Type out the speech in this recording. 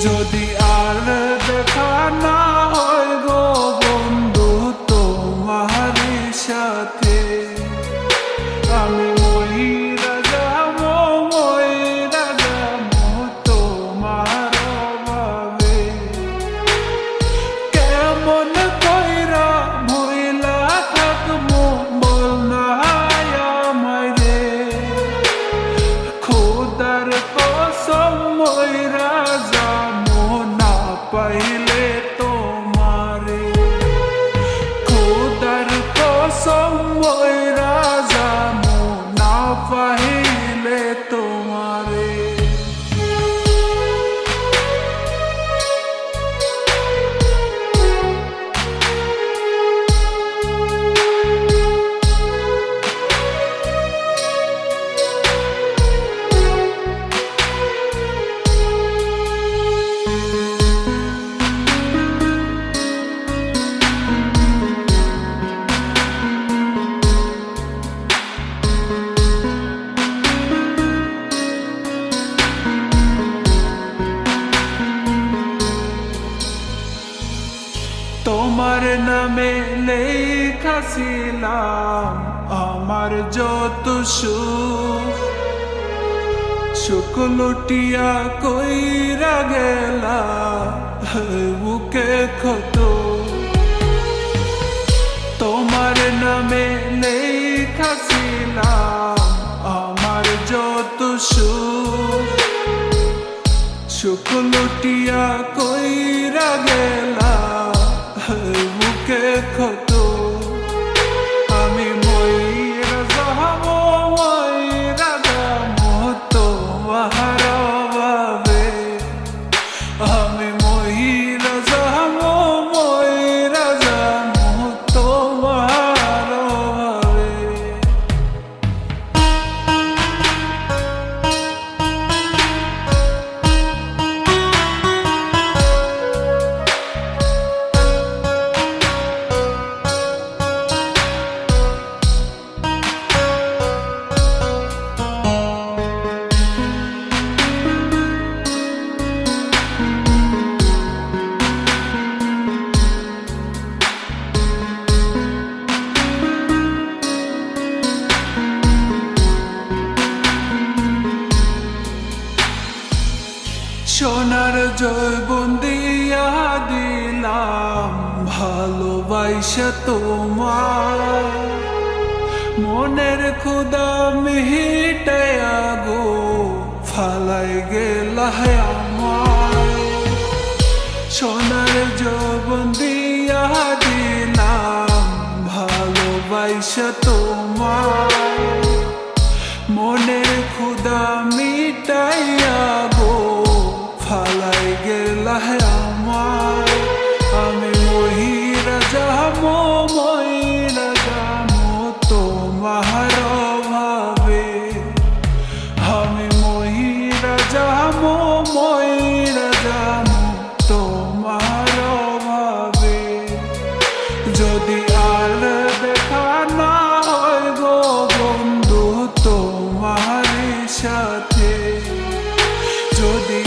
যদি আর দেখা না হয় গো বন্ধু তোমার সাথে, আমি মইরা যাবো তোমার অভাবে। কেমন কইরা ভুইলা থাকবো বল না আমায় রে, খোদার কসম মইরা যাবো না পাইলে তোমারে, খোদার কসম মইরা যাবো না পাইলে তোমারে। তোমার নামে লেখা ছিলাম আমার যত সুখ, সুখ লুটিয়া কইরা গেলা বুকে ক্ষত। তোমার নামে লেখা ছিলাম আমার যত সুখ, সুখ লুটিয়া কইরা গেলা বুকে ক্ষত। আমি মইরা যাবো তোমার অভাবে, আমি মইরা যাবো তোমার অভাবে। সোনার জৈবন দিয়া দিলাম ভালোবাসা তোমার, মনের ক্ষুধা মিটাইয়া গো ফালাই গেলা আমার। সোনার জৈবন দিয়া দিলাম ভালোবাসা তোমার, মনের ক্ষুধা মিটাইয়া গো ফালাই গেলা আমার। আমি মইরা যাবো তোমার অভাবে, আমি মইরা যাবো তোমার অভাবে। যদি আর দেখা না হয় গো বন্ধু তোমার সাথে, যদি